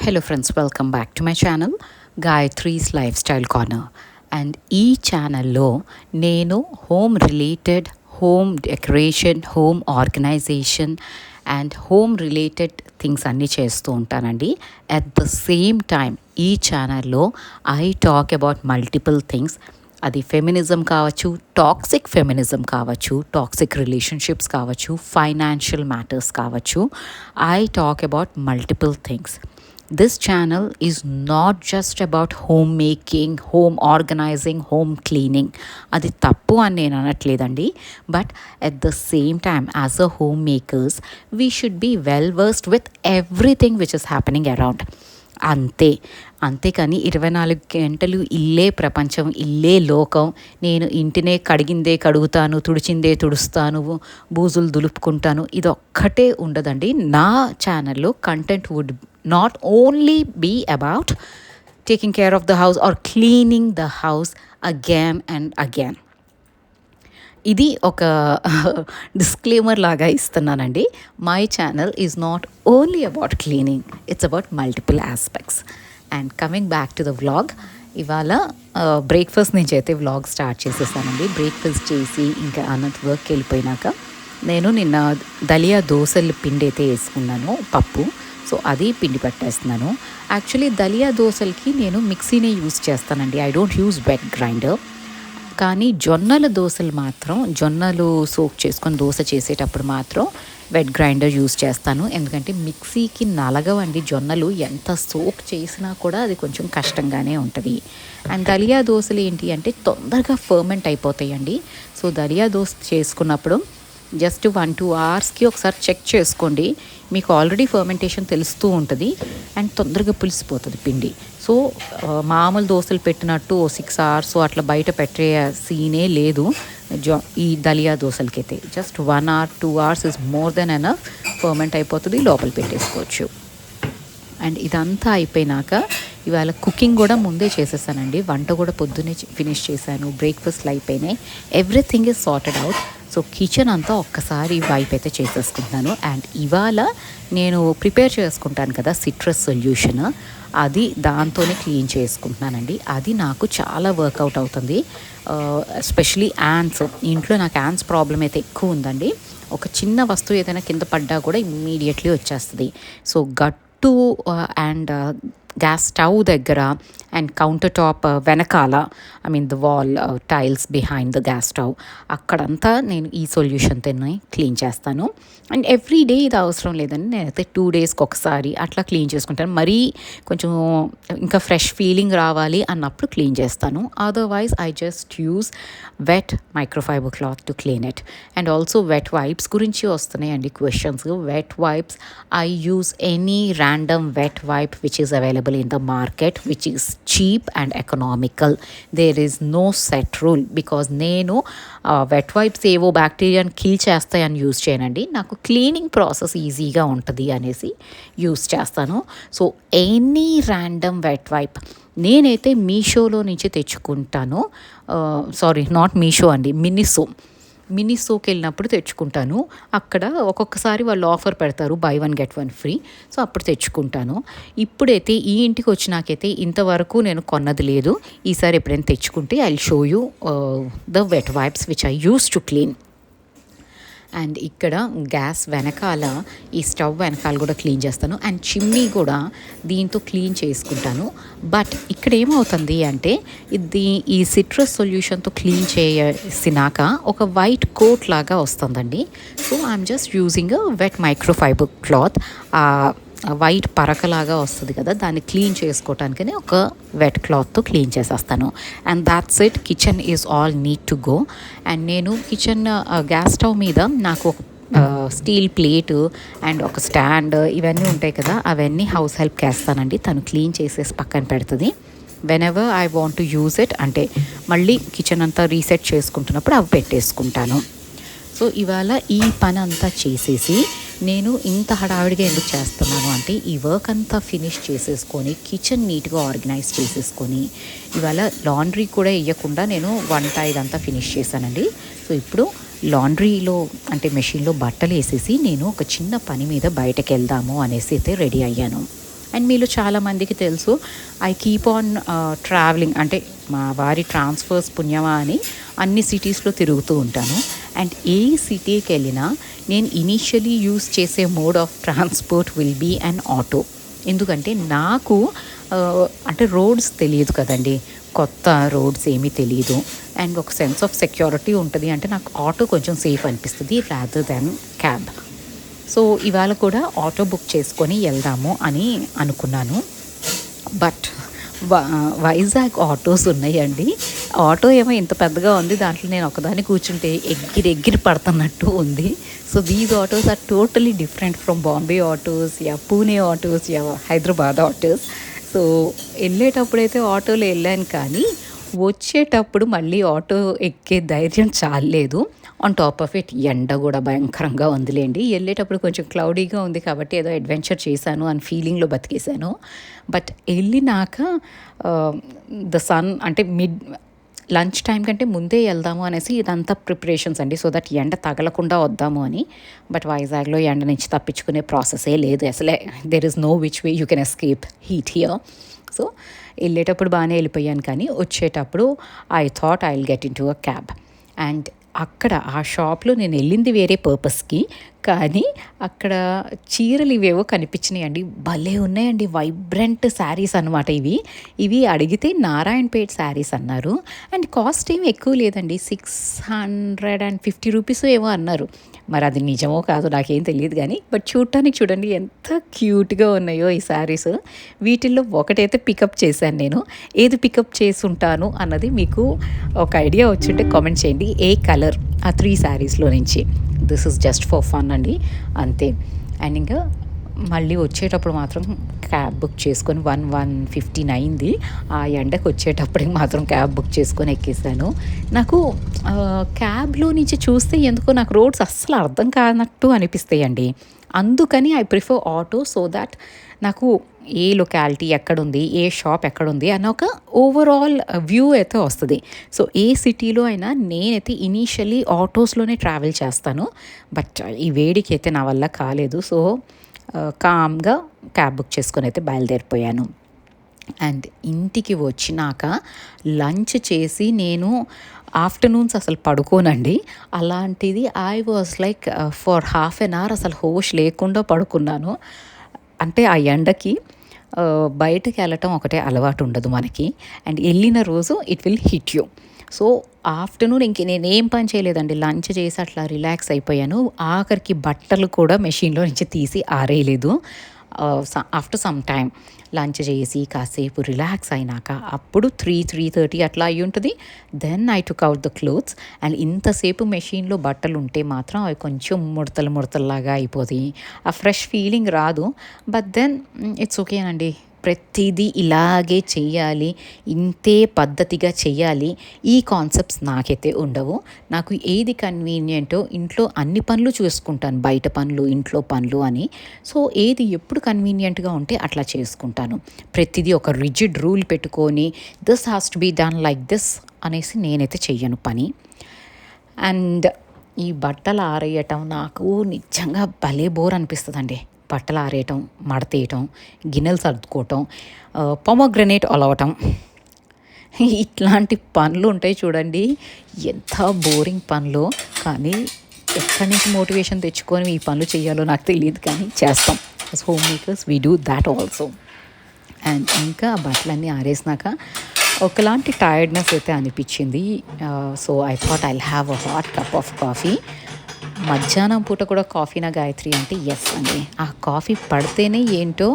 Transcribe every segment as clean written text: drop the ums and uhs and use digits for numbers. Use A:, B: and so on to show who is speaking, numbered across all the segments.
A: Hello friends, welcome back to my channel Gayatri's Lifestyle Corner. And ఈ ఛానల్లో నేను home related, home decoration, home organization and home related things అన్నీ చేస్తూ ఉంటానండి. At the same time ఈ ఛానల్లో I talk about multiple things. అది feminism కావచ్చు, టాక్సిక్ ఫెమినిజం కావచ్చు, టాక్సిక్ రిలేషన్షిప్స్ కావచ్చు, ఫైనాన్షియల్ మ్యాటర్స్ కావచ్చు. I talk about multiple things. This channel is not just about homemaking, home organizing, home cleaning. అది తప్పు అని నేను అనట్లేదండి. But at the same time, as a homemakers, we should be well versed with everything which is happening around. అంతేకాని 24 గంటలు ఇల్లే ప్రపంచం, ఇల్లే లోకం, నేను ఇంటినే కడిగిందే కడుగుతాను, తుడిచిందే తుడుస్తాను, బూజులు దులుపుకుంటాను, ఇదొక్కటే ఉండదండి. నా ఛానల్లో content would not only be about taking care of the house or cleaning the house again and again. ఇది ఒక డిస్క్లైమర్ లాగా ఇస్తున్నానండి. My channel is not only about cleaning, it's about multiple aspects. And coming back to the vlog, ఇవాళ breakfast నుంచి అయితే vlog start చేసేసానండి. Breakfast చేసి ఇంకా అనంత వర్క్కి వెళ్ళిపోయినాక నేను నిన్న దలియా దోశల పిండి అయితే వేసుకున్నాను, పప్పు. సో అది పిండి పట్టేస్తున్నాను. యాక్చువల్లీ దలియా దోశలకి నేను మిక్సీనే యూజ్ చేస్తానండి. I don't use wet grinder. కానీ జొన్నల దోశలు మాత్రం, జొన్నలు సోక్ చేసుకొని దోశ చేసేటప్పుడు మాత్రం వెట్ గ్రైండర్ యూజ్ చేస్తాను. ఎందుకంటే మిక్సీకి నలగవండి జొన్నలు, ఎంత సోక్ చేసినా కూడా అది కొంచెం కష్టంగానే ఉంటుంది. అండ్ దలియా దోశలు ఏంటి అంటే తొందరగా ఫర్మెంట్ అయిపోతాయండి. సో దలియా దోశ చేసుకున్నప్పుడు జస్ట్ 1-2 అవర్స్కి ఒకసారి చెక్ చేసుకోండి, మీకు ఆల్రెడీ ఫర్మెంటేషన్ తెలుస్తూ ఉంటుంది అండ్ తొందరగా పులిసిపోతుంది పిండి. సో మామూలు దోశలు పెట్టినట్టు 6 అవర్స్ అట్లా బయట పెట్టే సీనే లేదు ఈ దలియా దోశలకైతే. Just 1 hour 2 hours is more than enough, ferment అయిపోతుంది, లోపల పెట్టేసుకోవచ్చు. అండ్ ఇదంతా అయిపోయినాక ఇవాళ కుకింగ్ కూడా ముందే చేసేసానండి. వంట కూడా పొద్దున్నే ఫినిష్ చేశాను, బ్రేక్ఫాస్ట్లు అయిపోయినాయి, everything is sorted out. So kitchen అంతా ఒక్కసారి వైప్ అయితే చేసేసుకుంటున్నాను. అండ్ ఇవాళ నేను ప్రిపేర్ చేసుకుంటాను కదా సిట్రస్ సొల్యూషన్, అది దాంతోనే క్లీన్ చేసుకుంటున్నానండి. అది నాకు చాలా వర్కౌట్ అవుతుంది. ఎస్పెషలీ యాంట్స్, ఇంట్లో నాకు యాంట్స్ ప్రాబ్లం అయితే ఎక్కువ ఉందండి. ఒక చిన్న వస్తువు ఏదైనా కింద పడ్డా కూడా ఇమ్మీడియట్లీ వచ్చేస్తుంది. సో గట్టు అండ్ గ్యాస్ స్టవ్ దగ్గర అండ్ కౌంటర్ టాప్ వెనకాల, I mean the wall tiles behind the gas stove, అక్కడంతా నేను ఈ సొల్యూషన్తో క్లీన్ చేస్తాను. అండ్ ఎవ్రీ డే ఇది అవసరం లేదని నేనైతే 2 daysకి ఒకసారి అట్లా క్లీన్ చేసుకుంటాను. మరీ కొంచెం ఇంకా ఫ్రెష్ ఫీలింగ్ రావాలి అన్నప్పుడు క్లీన్ చేస్తాను. Otherwise I just use wet microfiber cloth to clean it. And also wet wipes గురించి వస్తున్నాయండి questions. Wet wipes, I use any random wet wipe which is available in the market, which is cheap and economical. There is no set rule because నేను wet wipes ఏవో బ్యాక్టీరియాని kill చేస్తాయని use చేయనండి. నాకు cleaning process ఈజీగా ఉంటుంది అనేసి use చేస్తాను. So any random wet wipe నేనైతే మీషోలో నుంచి తెచ్చుకుంటాను. సారీ, నాట్ మీషో అండి, మినిసోకి వెళ్ళినప్పుడు తెచ్చుకుంటాను. అక్కడ ఒక్కొక్కసారి వాళ్ళు ఆఫర్ పెడతారు, buy 1 get 1 free. సో అప్పుడు తెచ్చుకుంటాను. ఇప్పుడైతే ఈ ఇంటికి వచ్చినాకైతే ఇంతవరకు నేను కొన్నది లేదు. ఈసారి ఎప్పుడైనా తెచ్చుకుంటే I will show you the wet wipes which I use to clean. And ఇక్కడ గ్యాస్ వెనకాల, ఈ స్టవ్ వెనకాల కూడా క్లీన్ చేస్తాను. అండ్ చిమ్నీ కూడా దీంతో క్లీన్ చేసుకుంటాను. బట్ ఇక్కడ ఏమవుతుంది అంటే ఈ సిట్రస్ సొల్యూషన్తో క్లీన్ చేసినాక ఒక వైట్ కోట్ లాగా వస్తుందండి. So I'm just using wet microfiber cloth, white పరకలాగా వస్తుంది కదా, దాన్ని క్లీన్ చేసుకోవటానికనే ఒక వెట్ క్లాత్తో క్లీన్ చేసేస్తాను. And that's it, kitchen is all need to go. And నేను కిచెన్ గ్యాస్ స్టవ్ మీద నాకు ఒక స్టీల్ ప్లేటు అండ్ ఒక స్టాండ్ ఇవన్నీ ఉంటాయి కదా, అవన్నీ హౌస్ హెల్ప్కి వేస్తానండి. తను క్లీన్ చేసేసి పక్కన పెడుతుంది. Whenever I want to use it, అంటే మళ్ళీ కిచెన్ అంతా రీసెట్ చేసుకుంటున్నప్పుడు అవి పెట్టేసుకుంటాను. సో ఇవాళ ఈ పని అంతా చేసేసి నేను ఇంత హడావిడిగా ఎందుకు చేస్తున్నాను అంటే ఈ వర్క్ అంతా ఫినిష్ చేసేసుకొని కిచెన్ నీట్గా ఆర్గనైజ్ చేసేసుకొని ఇవాళ లాండ్రీ కూడా వేయకుండా నేను వంట ఇదంతా ఫినిష్ చేశానండి. సో ఇప్పుడు లాండ్రీలో అంటే మెషిన్లో బట్టలు వేసేసి నేను ఒక చిన్న పని మీద బయటకు వెళ్దాము అనేసి అయితే రెడీ అయ్యాను. అండ్ మీలో చాలామందికి తెలుసు, ఐ కీప్ ఆన్ ట్రావెలింగ్, అంటే మా వారి ట్రాన్స్ఫర్స్ పుణ్యమా అని అన్ని సిటీస్లో తిరుగుతూ ఉంటాను. అండ్ ఏ సిటీకి వెళ్ళినా నేను ఇనీషియలీ యూస్ చేసే mode of transport will be an auto. ఎందుకంటే నాకు అంటే రోడ్స్ తెలియదు కదండి, కొత్త రోడ్స్ ఏమీ తెలియదు. అండ్ ఒక సెన్స్ ఆఫ్ సెక్యూరిటీ ఉంటుంది. అంటే నాకు ఆటో కొంచెం సేఫ్ అనిపిస్తుంది రాదర్ దాన్ క్యాబ్. సో ఇవాళ కూడా ఆటో బుక్ చేసుకొని వెళ్దాము అని అనుకున్నాను. బట్ వైజాగ్ ఆటోస్ ఉన్నాయండి. ఆటో ఏమో ఇంత పెద్దగా ఉంది, దాంట్లో నేను ఒకదాన్ని కూర్చుంటే ఎగిరి పడుతున్నట్టు ఉంది. So these autos are totally different from Bombay autos, యా పూణే ఆటోస్, యా హైదరాబాద్ ఆటోస్. సో వెళ్ళేటప్పుడైతే ఆటోలో వెళ్ళాను, కానీ వచ్చేటప్పుడు మళ్ళీ ఆటో ఎక్కే ధైర్యం చాలలేదు. ఆన్ టాప్ ఆఫ్ ఇట్ ఎండ కూడా భయంకరంగా ఉందిలేండి. వెళ్ళేటప్పుడు కొంచెం క్లౌడీగా ఉంది కాబట్టి ఏదో అడ్వెంచర్ చేశాను అని ఫీలింగ్లో బతికేశాను. బట్ వెళ్ళినాక ద సన్ అంటే లంచ్ టైం కంటే ముందే వెళ్దాము అనేసి ఇదంతా ప్రిపరేషన్స్ అండి, సో దట్ ఎండ తగలకుండా వద్దాము అని. బట్ వైజాగ్లో ఎండ నుంచి తప్పించుకునే ప్రాసెసే లేదు అసలే. There is no which way you can escape heat here. So వెళ్ళేటప్పుడు బాగానే వెళ్ళిపోయాను, కానీ వచ్చేటప్పుడు I thought I will get in to a cab. And అక్కడ ఆ షాప్లో నేను వెళ్ళింది వేరే పర్పస్కి, కానీ అక్కడ చీరలు ఇవేవో కనిపించినాయండి, భలే ఉన్నాయండి, వైబ్రెంట్ శారీస్ అనమాట ఇవి అడిగితే నారాయణపేట్ శారీస్ అన్నారు. అండ్ కాస్ట్ ఏమి ఎక్కువ లేదండి, 650 రూపీస్ ఏమో అన్నారు. మరి అది నిజమో కాదో నాకేం తెలియదు కానీ, బట్ చూడటానికి చూడండి ఎంత క్యూట్గా ఉన్నాయో ఈ శారీస్. వీటిల్లో ఒకటైతే పికప్ చేశాను నేను. ఏది పికప్ చేసి ఉంటాను అన్నది మీకు ఒక ఐడియా వచ్చింటే కామెంట్ చేయండి, ఏ కలర్ ఆ 3 శారీస్లో నుంచి. This is just for fun అండి, అంతే. అండ్ ఇంకా మళ్ళీ వచ్చేటప్పుడు మాత్రం క్యాబ్ బుక్ చేసుకొని 1:15 అయింది. ఆ ఎండకు వచ్చేటప్పటికి మాత్రం క్యాబ్ బుక్ చేసుకొని ఎక్కేసాను. నాకు క్యాబ్లో నుంచి చూస్తే ఎందుకో నాకు రోడ్స్ అస్సలు అర్థం కానట్టు అనిపిస్తాయండి. అందుకని I prefer auto, so that నాకు ఏ లొకాలిటీ ఎక్కడుంది, ఏ షాప్ ఎక్కడుంది అన్న ఒక ఓవరాల్ వ్యూ అయితే వస్తుంది. సో ఏ సిటీలో అయినా నేనైతే ఇనీషియలీ ఆటోస్లోనే ట్రావెల్ చేస్తాను. బట్ ఈ వేడికి అయితే నా వల్ల కాలేదు. సో కామ్గా క్యాబ్ బుక్ చేసుకొని అయితే బయలుదేరిపోయాను. అండ్ ఇంటికి వచ్చినాక లంచ్ చేసి నేను ఆఫ్టర్నూన్స్ అసలు పడుకోనండి. అలాంటిది I was like for half an hour అసలు హోష్ లేకుండా పడుకున్నాను. అంటే ఆ ఎండకి బయటకు వెళ్ళటం ఒకటే అలవాటు ఉండదు మనకి. అండ్ వెళ్ళిన రోజు it will hit you. So afternoon ఇంక నేనేం పని చేయలేదండి, లంచ్ చేసి అట్లా రిలాక్స్ అయిపోయాను. ఆఖరికి బట్టలు కూడా మెషిన్లో నుంచి తీసి ఆరేయలేదు. ఆఫ్టర్ సమ్ టైమ్ లంచ్ చేసి కాసేపు రిలాక్స్ అయినాక అప్పుడు 3:30 అట్లా అయ్యి ఉంటుంది. Then I took out the clothes. And ఇంతసేపు మెషిన్లో బట్టలు ఉంటే మాత్రం అవి కొంచెం ముడతల్లాగా అయిపోతాయి, ఆ ఫ్రెష్ ఫీలింగ్ రాదు. బట్ దెన్ ఇట్స్ ఓకేనండి, ప్రతిదీ ఇలాగే చెయ్యాలి, ఇంతే పద్ధతిగా చెయ్యాలి, ఈ కాన్సెప్ట్స్ నాకైతే ఉండవు. నాకు ఏది కన్వీనియంటో ఇంట్లో అన్ని పనులు చూసుకుంటాను, బయట పనులు ఇంట్లో పనులు అని. సో ఏది ఎప్పుడు కన్వీనియంట్గా ఉంటే అట్లా చేసుకుంటాను. ప్రతిదీ ఒక రిజిడ్ రూల్ పెట్టుకొని this has to be done like this అనేసి నేనైతే చెయ్యను పని. అండ్ ఈ బట్టలు ఆరేయటం నాకు నిజంగా భలే బోర్ అనిపిస్తుందండి. బట్టలు ఆరేయటం, మడతేయటం, గిన్నెలు సర్దుకోవటం, పొమోగ్రనేట్ అలవటం, ఇట్లాంటి పనులు ఉంటాయి చూడండి, ఎంత బోరింగ్ పనులు. కానీ ఎక్కడి నుంచి మోటివేషన్ తెచ్చుకొని ఈ పనులు చేయాలో నాకు తెలియదు, కానీ చేస్తాం. Home makers we do that also. And ఇంకా బట్టలన్నీ ఆరేసినాక ఒకలాంటి టైర్డ్నెస్ అయితే అనిపించింది. So I thought I will have a hot cup of coffee. మధ్యాహ్నం పూట కూడా కాఫీనా గాయత్రి అంటే ఎస్ అండి, ఆ కాఫీ పడితేనే ఏంటో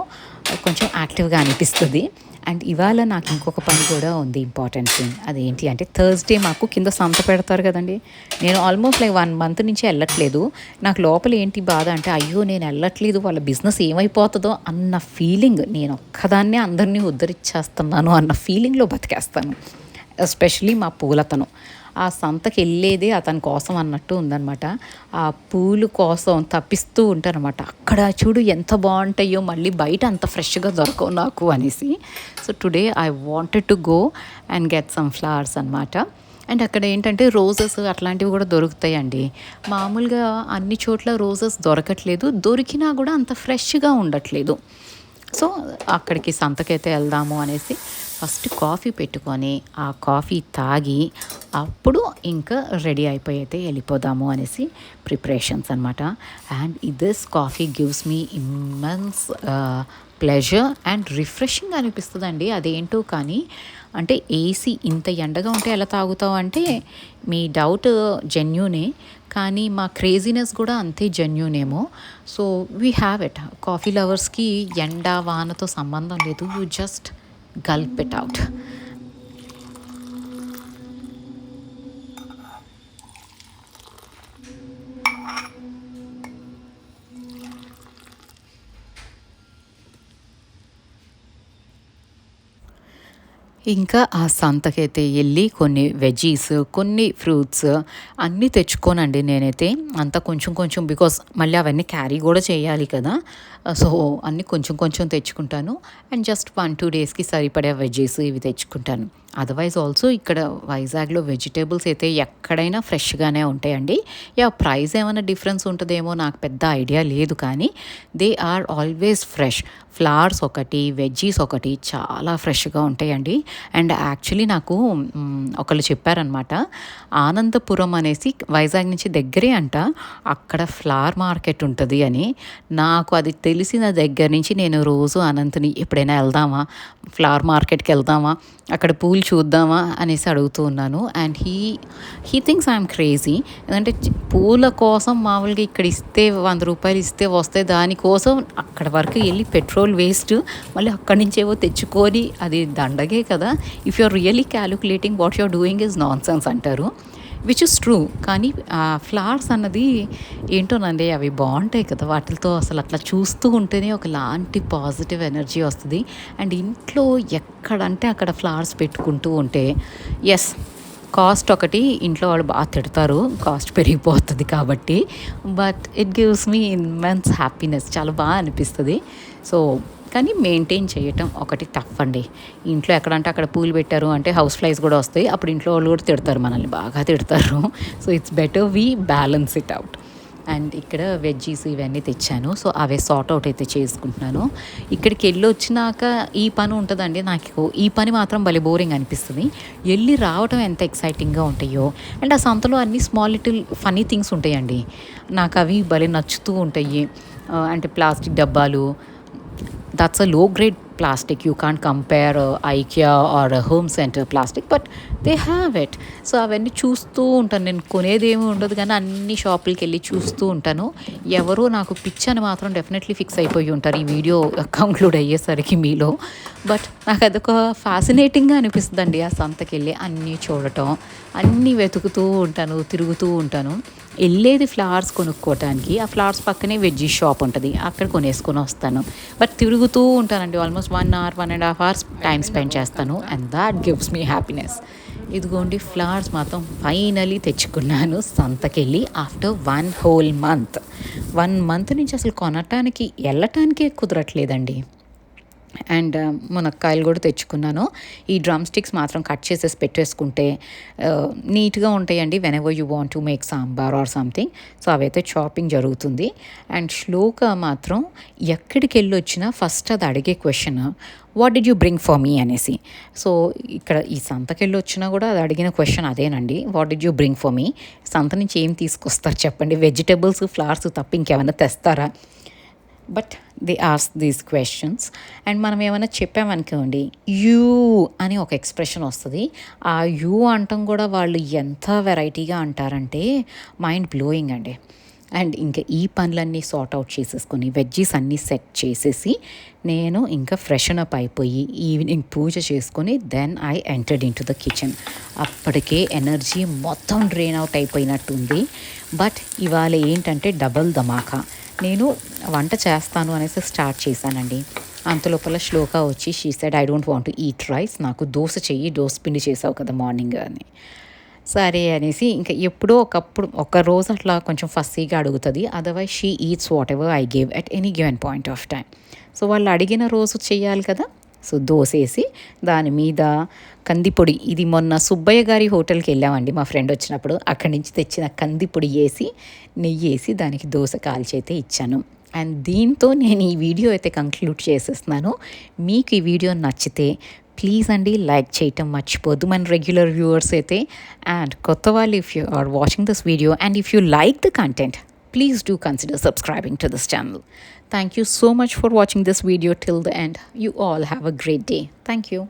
A: కొంచెం యాక్టివ్గా అనిపిస్తుంది. అండ్ ఇవాళ నాకు ఇంకొక పని కూడా ఉంది, ఇంపార్టెంట్ థింగ్. అదేంటి అంటే థర్స్డే మాకు కింద సంత పెడతారు కదండి. నేను ఆల్మోస్ట్ లైక్ 1 month నుంచి వెళ్ళట్లేదు. నాకు లోపల ఏంటి బాధ అంటే, అయ్యో నేను వెళ్ళట్లేదు, వాళ్ళ బిజినెస్ ఏమైపోతుందో అన్న ఫీలింగ్. నేను ఒక్కదాన్నే అందరినీ ఉద్ధరించేస్తున్నాను అన్న ఫీలింగ్లో బతికేస్తాను. ఎస్పెషలీ మా పూలతను ఆ సంతకి వెళ్ళేదే అతని కోసం అన్నట్టు ఉందన్నమాట. ఆ పూలు కోసం తప్పిస్తూ ఉంటారనమాట. అక్కడ చూడు ఎంత బాగుంటాయో, మళ్ళీ బయట అంత ఫ్రెష్గా దొరకవు నాకు అనేసి. So today I wanted to go and get some flowers అనమాట. అండ్ అక్కడ ఏంటంటే రోజెస్ అట్లాంటివి కూడా దొరుకుతాయండి. మామూలుగా అన్ని చోట్ల రోజెస్ దొరకట్లేదు, దొరికినా కూడా అంత ఫ్రెష్గా ఉండట్లేదు. సో అక్కడికి సంతకైతే వెళ్దాము అనేసి ఫస్ట్ కాఫీ పెట్టుకొని ఆ కాఫీ తాగి అప్పుడు ఇంకా రెడీ అయిపోయి అయితే వెళ్ళిపోదాము అనేసి ప్రిపరేషన్స్ అనమాట. And this coffee gives me immense pleasure and refreshing అనిపిస్తుందండి. అదేంటో కానీ అంటే ఏసీ ఇంత ఎండగా ఉంటే ఎలా తాగుతావు అంటే మీ డౌట్ జెన్యూనే, కానీ మా క్రేజీనెస్ కూడా అంతే జెన్యూనేమో. So we have it. Coffee లవర్స్కి ఎండ వానతో సంబంధం లేదు. You just gulp it out. ఇంకా ఆ సంతకైతే వెళ్ళి కొన్ని వెజీస్, కొన్ని ఫ్రూట్స్ అన్నీ తెచ్చుకోనండి నేనైతే. అంతా కొంచెం కొంచెం, బికాస్ మళ్ళీ అవన్నీ క్యారీ కూడా చేయాలి కదా. సో అన్నీ కొంచెం కొంచెం తెచ్చుకుంటాను. అండ్ జస్ట్ 1-2 డేస్కి సరిపడే వెజీస్ ఇవి తెచ్చుకుంటాను. అదర్వైజ్ ఆల్సో ఇక్కడ వైజాగ్లో వెజిటేబుల్స్ అయితే ఎక్కడైనా ఫ్రెష్గానే ఉంటాయండి. ప్రైస్ ఏమైనా డిఫరెన్స్ ఉంటుందేమో నాకు పెద్ద ఐడియా లేదు, కానీ they are always fresh. Flowers ఒకటి, వెజ్జీస్ ఒకటి చాలా ఫ్రెష్గా ఉంటాయండి. అండ్ యాక్చువల్లీ నాకు ఒకళ్ళు చెప్పారనమాట, ఆనందపురం అనేసి వైజాగ్ నుంచి దగ్గరే అంట, అక్కడ ఫ్లవర్ మార్కెట్ ఉంటుంది అని. నాకు అది తెలిసిన దగ్గర నుంచి నేను రోజు అనంతని ఎప్పుడైనా వెళ్దామా, ఫ్లవర్ మార్కెట్కి వెళ్దామా, అక్కడ పూలు చూద్దామా అనేసి అడుగుతూ ఉన్నాను. And he thinks I'm crazy. ఎందుకంటే పూల కోసం మామూలుగా ఇక్కడ ఇస్తే 100 రూపాయలు ఇస్తే వస్తే, దానికోసం అక్కడ వరకు వెళ్ళి పెట్రోల్ వేస్ట్, మళ్ళీ అక్కడి నుంచేవో తెచ్చుకొని, అది దండగే కదా. If you are really calculating what you are doing is nonsense అంటారు, విచ్ ఇస్ ట్రూ. కానీ ఆ ఫ్లవర్స్ అన్నది ఏంటోనండి, అవి బాగుంటాయి కదా, వాటితో అసలు అట్లా చూస్తూ ఉంటేనే ఒకలాంటి పాజిటివ్ ఎనర్జీ వస్తుంది. అండ్ ఇంట్లో ఎక్కడంటే అక్కడ ఫ్లవర్స్ పెట్టుకుంటూ ఉంటే, ఎస్ కాస్ట్ ఒకటి ఇంట్లో వాళ్ళు బాగా తిడతారు, కాస్ట్ పెరిగిపోతుంది కాబట్టి, but it gives me immense happiness, చాలా బాగా అనిపిస్తుంది. సో కానీ మెయింటైన్ చేయటం ఒకటి టఫ్ అండి. ఇంట్లో ఎక్కడంటే అక్కడ పూలు పెట్టారు అంటే హౌస్ ఫ్లైస్ కూడా వస్తాయి, అప్పుడు ఇంట్లో వాళ్ళు కూడా తిడతారు, మనల్ని బాగా తిడతారు. So it's better we balance it out. And ఇక్కడ వెజ్జీస్ ఇవన్నీ తెచ్చాను. సో అవే సార్ట్ అవుట్ అయితే చేసుకుంటున్నాను. ఇక్కడికి వెళ్ళి వచ్చినాక ఈ పని ఉంటుందండి, నాకు ఈ పని మాత్రం భలే బోరింగ్ అనిపిస్తుంది. వెళ్ళి రావటం ఎంత ఎక్సైటింగ్గా ఉంటాయో. అండ్ ఆ సంతలో అన్ని స్మాల్ లిటిల్ ఫనీ థింగ్స్ ఉంటాయండి, నాకు అవి భలే నచ్చుతూ ఉంటాయి. అంటే ప్లాస్టిక్ డబ్బాలు, that's a low grade plastic, you can't compare IKEA or a home center plastic, but they have it. So అవన్నీ చూస్తూ ఉంటాను, నేను కొనేదేమీ ఉండదు కానీ అన్ని షాపులకి వెళ్ళి చూస్తూ ఉంటాను. ఎవరో నాకు పిచ్ అని మాత్రం డెఫినెట్లీ ఫిక్స్ అయిపోయి ఉంటారు ఈ వీడియో కంక్లూడ్ అయ్యేసరికి మీలో. బట్ నాకు అదొక ఫ్యాసినేటింగ్గా అనిపిస్తుందండి, ఆ సంతకెళ్ళి అన్నీ చూడటం, అన్నీ వెతుకుతూ ఉంటాను, తిరుగుతూ ఉంటాను. వెళ్ళేది ఫ్లవర్స్ కొనుక్కోవటానికి, ఆ ఫ్లవర్స్ పక్కనే వెజ్జీ షాప్ ఉంటుంది, అక్కడ కొనేసుకొని వస్తాను. బట్ తిరుగుతూ ఉంటానండి, almost 1 hour 1.5 hours time spend చేస్తాను. And that gives me happiness. ఇదిగోండి ఫ్లవర్స్ మాత్రం ఫైనలీ తెచ్చుకున్నాను సంతకెళ్ళి ఆఫ్టర్ 1 whole month. 1 month నుంచి అసలు కొనటానికి వెళ్ళటానికే కుదరట్లేదండి. అండ్ మునక్కాయలు కూడా తెచ్చుకున్నాను. ఈ డ్రమ్ స్టిక్స్ మాత్రం కట్ చేసేసి పెట్టేసుకుంటే నీట్గా ఉంటాయండి when ever you want to make sambar or something. So అవైతే చాపింగ్ జరుగుతుంది. అండ్ శ్లోక మాత్రం ఎక్కడికి వెళ్ళి వచ్చినా ఫస్ట్ అది అడిగే question, what did you bring for మీ అనేసి. సో ఇక్కడ ఈ సంతకెళ్ళి వచ్చినా కూడా అది అడిగిన క్వశ్చన్ అదేనండి, what did you bring for me. సంత నుంచి ఏం తీసుకొస్తారు చెప్పండి, వెజిటేబుల్స్ ఫ్లవర్స్ తప్ప ఇంకేమైనా తెస్తారా. But they ask these questions. And మనం ఏమైనా చెప్పామనుకోండి, యూ అని ఒక ఎక్స్ప్రెషన్ వస్తుంది. ఆ యూ అంటాం కూడా వాళ్ళు ఎంత వెరైటీగా అంటారంటే మైండ్ బ్లోయింగ్ అండి. అండ్ ఇంకా ఈ పనులన్నీ సార్ట్ అవుట్ చేసేసుకొని వెజ్జీస్ అన్నీ సెట్ చేసేసి నేను ఇంకా ఫ్రెషన్ అప్ అయిపోయి ఈవినింగ్ పూజ చేసుకొని then I entered in to the kitchen. అప్పటికే ఎనర్జీ మొత్తం డ్రైన్ అవుట్ అయిపోయినట్టుంది. బట్ ఇవాళ ఏంటంటే డబల్ ధమాకా, నేను వంట చేస్తాను అనేసి స్టార్ట్ చేశానండి. అంతలోపల శ్లోక వచ్చి she said I don't want to eat rice, నాకు దోశ చెయ్యి, దోశ పిండి చేసావు కదా మార్నింగ్ అని. సరే అనేసి ఇంకా ఎప్పుడో ఒకప్పుడు ఒక రోజు అట్లా కొంచెం ఫస్సీగా అడుగుతుంది, otherwise she eats what ever I give at any given point of time. So వాళ్ళు అడిగిన రోజు చెయ్యాలి కదా. సో దోశ వేసి దాని మీద కందిపొడి, ఇది మొన్న సుబ్బయ్య గారి హోటల్కి వెళ్ళామండి మా ఫ్రెండ్ వచ్చినప్పుడు, అక్కడి నుంచి తెచ్చిన కందిపొడి వేసి నెయ్యి వేసి దానికి దోశ కాల్చైతే ఇచ్చాను. అండ్ దీంతో నేను ఈ వీడియో అయితే కంక్లూడ్ చేసేస్తున్నాను. మీకు ఈ వీడియో నచ్చితే ప్లీజ్ అండి లైక్ చేయటం మర్చిపోద్దు మన రెగ్యులర్ వ్యూవర్స్ అయితే. అండ్ కొత్త వాళ్ళు if you are watching this video and if you like the content, please do consider subscribing to this channel. Thank you so much for watching this video till the end. You all have a great day. Thank you.